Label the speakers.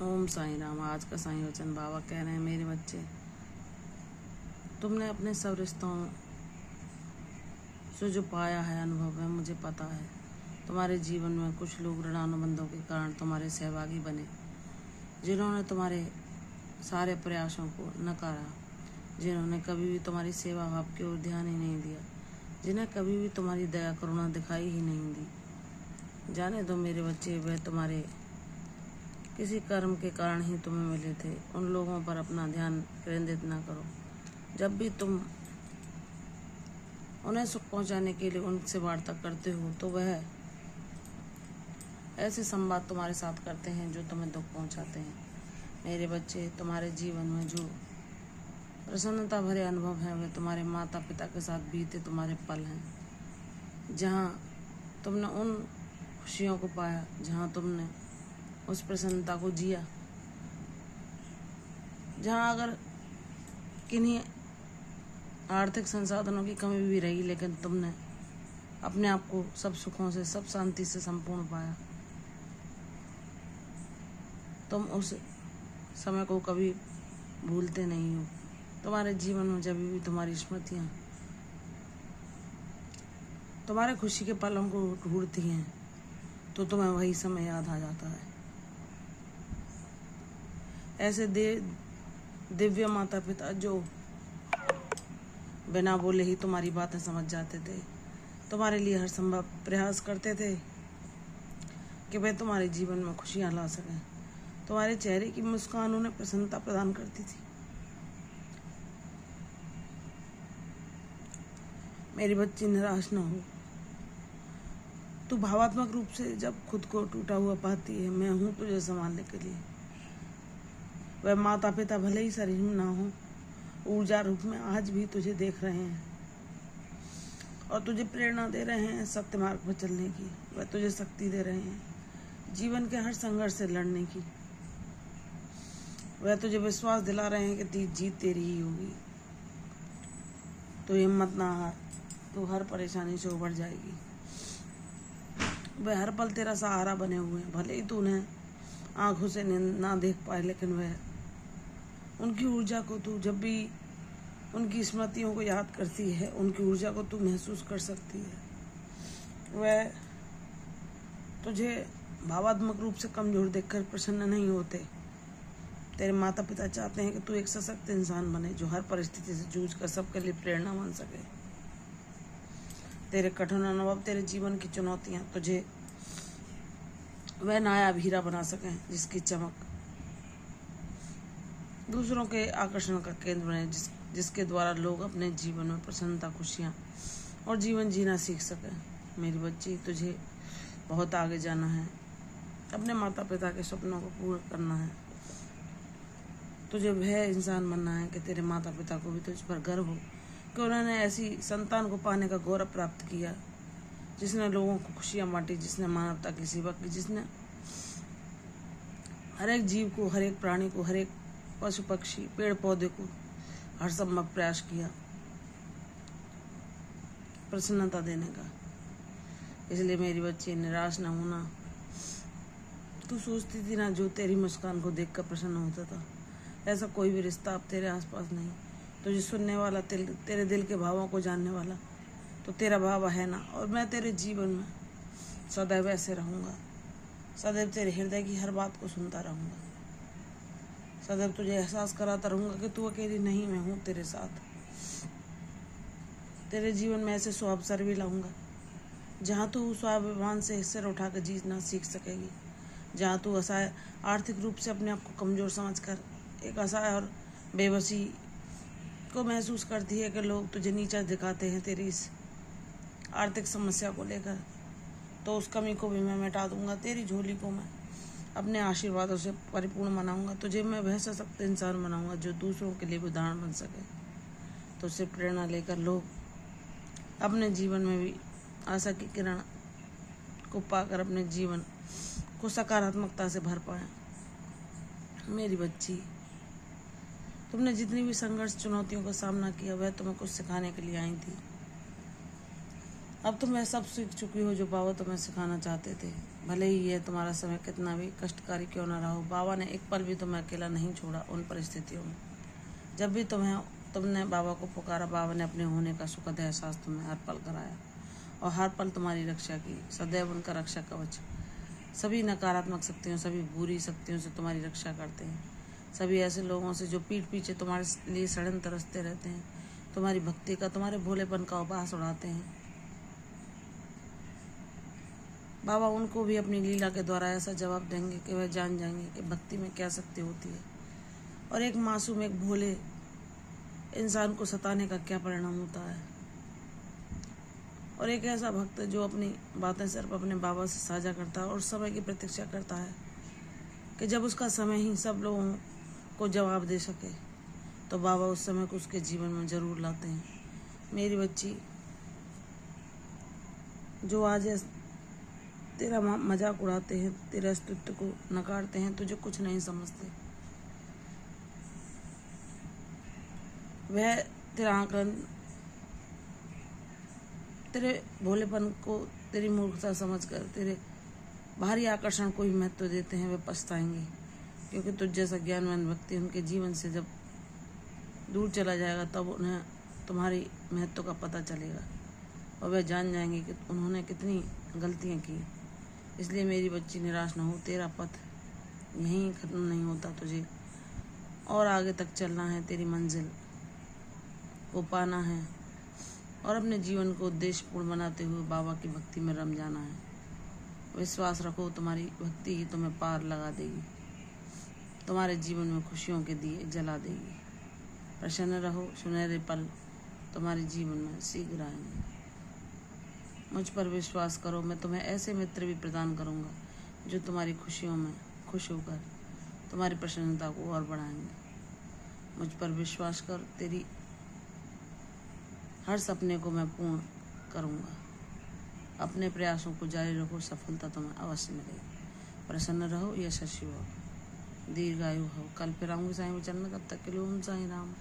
Speaker 1: ओम साईं राम। आज का साईं वचन बाबा कह रहे हैं, मेरे बच्चे, तुमने अपने सब रिश्तों से जो पाया है अनुभव है, मुझे पता है। तुम्हारे जीवन में कुछ लोग ऋणानुबंधों के कारण तुम्हारे सहभागी बने, जिन्होंने तुम्हारे सारे प्रयासों को नकारा, जिन्होंने कभी भी तुम्हारी सेवा भाव की ओर ध्यान ही नहीं दिया, जिन्हें कभी भी तुम्हारी दया करुणा दिखाई ही नहीं दी। जाने दो मेरे बच्चे, वे तुम्हारे किसी कर्म के कारण ही तुम्हें मिले थे। उन लोगों पर अपना ध्यान केंद्रित ना करो। जब भी तुम उन्हें सुख पहुंचाने के लिए उनसे वार्ता करते हो, तो वह ऐसे संवाद तुम्हारे साथ करते हैं जो तुम्हें दुख पहुंचाते हैं। मेरे बच्चे, तुम्हारे जीवन में जो प्रसन्नता भरे अनुभव हैं, वे तुम्हारे माता पिता के साथ बीते तुम्हारे पल हैं, जहाँ तुमने उन खुशियों को पाया, जहाँ तुमने उस प्रसन्नता को जिया, जहाँ अगर किन्हीं आर्थिक संसाधनों की कमी भी रही, लेकिन तुमने अपने आप को सब सुखों से, सब शांति से संपूर्ण पाया। तुम उस समय को कभी भूलते नहीं हो। तुम्हारे जीवन में जब भी तुम्हारी स्मृतियाँ तुम्हारे खुशी के पलों को ढूंढती हैं, तो तुम्हें वही समय याद आ जाता है। ऐसे दिव्य माता पिता जो बिना बोले ही तुम्हारी बातें समझ जाते थे, तुम्हारे लिए हर संभव प्रयास करते थे कि वे तुम्हारे जीवन में खुशियां ला सकें। तुम्हारे चेहरे की मुस्कान उन्हें प्रसन्नता प्रदान करती थी। मेरी बच्ची, निराश न हो। तू भावात्मक रूप से जब खुद को टूटा हुआ पाती है, मैं हूं तुझे संभालने के लिए। वह माता पिता भले ही शरीर में ना हो, ऊर्जा रूप में आज भी तुझे देख रहे हैं और तुझे प्रेरणा दे रहे हैं सत्य मार्ग पर चलने की। वह तुझे शक्ति दे रहे हैं जीवन के हर संघर्ष से लड़ने की। वह तुझे विश्वास दिला रहे हैं कि जीत तेरी ही होगी। तो हिम्मत ना हार, तू हर परेशानी से उबर जाएगी। वह हर पल तेरा सहारा बने हुए हैं। भले ही तू उन्हें आंखों से ना देख पाए, लेकिन वह उनकी ऊर्जा को तू जब भी उनकी स्मृतियों को याद करती है, उनकी ऊर्जा को तू महसूस कर सकती है। वह तुझे भावात्मक रूप से कमजोर देखकर प्रसन्न नहीं होते। तेरे माता पिता चाहते हैं कि तू एक सशक्त इंसान बने, जो हर परिस्थिति से जूझ कर सबके लिए प्रेरणा बन सके। तेरे कठिन अनुभव, तेरे जीवन की चुनौतियां तुझे वह नायाब हीरा बना सकें, जिसकी चमक दूसरों के आकर्षण का केंद्र बने, जिसके द्वारा लोग अपने जीवन में प्रसन्नता, खुशियां और जीवन जीना सीख सकें। मेरी बच्ची, तुझे बहुत आगे जाना है। अपने माता पिता के सपनों को पूरा करना है। तुझे वह इंसान बनना है कि तेरे माता पिता को भी तुझ पर गर्व हो कि उन्होंने ऐसी संतान को पाने का गौरव प्राप्त किया, जिसने लोगों को खुशियां बांटी, जिसने मानवता की सेवा की, जिसने हर एक जीव को, हर एक प्राणी को, हर एक पशु पक्षी, पेड़ पौधे को हर संभव प्रयास किया प्रसन्नता देने का। इसलिए मेरी बच्ची, निराश न होना। तू सोचती थी ना, जो तेरी मुस्कान को देखकर प्रसन्न होता था, ऐसा कोई भी रिश्ता अब तेरे आसपास नहीं। तुझे सुनने वाला, तेरे दिल के भावों को जानने वाला तो तेरा बाबा है ना। और मैं तेरे जीवन में सदैव ऐसे रहूंगा, सदैव तेरे हृदय की हर बात को सुनता रहूंगा, सदैव तुझे एहसास कराता रहूंगा कि तू अकेली नहीं, मैं हूं तेरे साथ। तेरे जीवन में ऐसे शुभ अवसर भी लाऊंगा जहां तू स्वाभिमान से सिर उठाकर जीतना सीख सकेगी, जहां तू असहाय, आर्थिक रूप से अपने आप को कमजोर समझकर एक असहाय और बेबसी को महसूस करती है कि लोग तुझे नीचा दिखाते हैं तेरी इस आर्थिक समस्या को लेकर, तो उस कमी को भी मैं मिटा दूंगा। तेरी झोली को मैं अपने आशीर्वादों से परिपूर्ण बनाऊंगा। तुझे मैं वह सशक्त इंसान बनाऊंगा जो दूसरों के लिए उदाहरण बन सके। तो उससे प्रेरणा लेकर लोग अपने जीवन में भी आशा की किरण को पाकर अपने जीवन को सकारात्मकता से भर पाए। मेरी बच्ची, तुमने जितनी भी संघर्ष, चुनौतियों का सामना किया, वह तुम्हें कुछ सिखाने के लिए आई थी। अब तुम वह सब सीख चुकी हो जो बाबा तुम्हें सिखाना चाहते थे। भले ही यह तुम्हारा समय कितना भी कष्टकारी क्यों न रहा हो, बाबा ने एक पल भी तुम्हें अकेला नहीं छोड़ा। उन परिस्थितियों में जब भी तुमने बाबा को पुकारा, बाबा ने अपने होने का सुखद एहसास तुम्हें हर पल कराया और हर पल तुम्हारी रक्षा की। सदैव उनका रक्षा कवच सभी नकारात्मक शक्तियों, सभी बुरी शक्तियों से तुम्हारी रक्षा करते हैं। सभी ऐसे लोगों से जो पीठ पीछे तुम्हारे लिए षड्यंत्र रचते रहते हैं, तुम्हारी भक्ति का, तुम्हारे भोलेपन का उपहास उड़ाते हैं। बाबा उनको भी अपनी लीला के द्वारा ऐसा जवाब देंगे कि वह जान जाएंगे कि भक्ति में क्या शक्ति होती है और एक मासूम, एक भोले इंसान को सताने का क्या परिणाम होता है। और एक ऐसा भक्त जो अपनी बातें सिर्फ अपने बाबा से साझा करता है और समय की प्रतीक्षा करता है कि जब उसका समय ही सब लोगों को जवाब दे सके, तो बाबा उस समय को उसके जीवन में जरूर लाते हैं। मेरी बच्ची, जो आज तेरा मजाक उड़ाते हैं, तेरे अस्तित्व को नकारते हैं, तुझे कुछ नहीं समझते, वह तेरा आकलन, तेरे भोलेपन को, तेरी मूर्खता समझकर तेरे भारी आकर्षण को ही महत्व देते हैं। वे पछताएंगे, क्योंकि तुझ जैसा ज्ञानवान व्यक्ति उनके जीवन से जब दूर चला जाएगा, तब उन्हें तुम्हारी महत्व का पता चलेगा और वे जान जाएंगे कि उन्होंने कितनी गलतियां की। इसलिए मेरी बच्ची, निराश न हो। तेरा पथ यहीं खत्म नहीं होता, तुझे और आगे तक चलना है। तेरी मंजिल को पाना है और अपने जीवन को उद्देश्यपूर्ण बनाते हुए बाबा की भक्ति में रम जाना है। विश्वास रखो, तुम्हारी भक्ति ही तुम्हें पार लगा देगी, तुम्हारे जीवन में खुशियों के दिए जला देगी। प्रसन्न रहो, सुनहरे पल तुम्हारे जीवन में शीघ्र आएंगे। मुझ पर विश्वास करो, मैं तुम्हें ऐसे मित्र भी प्रदान करूंगा जो तुम्हारी खुशियों में खुश होकर तुम्हारी प्रसन्नता को और बढ़ाएंगे। मुझ पर विश्वास कर, तेरी हर सपने को मैं पूर्ण करूंगा। अपने प्रयासों को जारी रखो, सफलता तुम्हें अवश्य मिलेगी। प्रसन्न रहो, यशस्वी हो, दीर्घायु हो। कल फिर आऊंगी साईं वचन में, तब तक के लिए ओम साईं राम।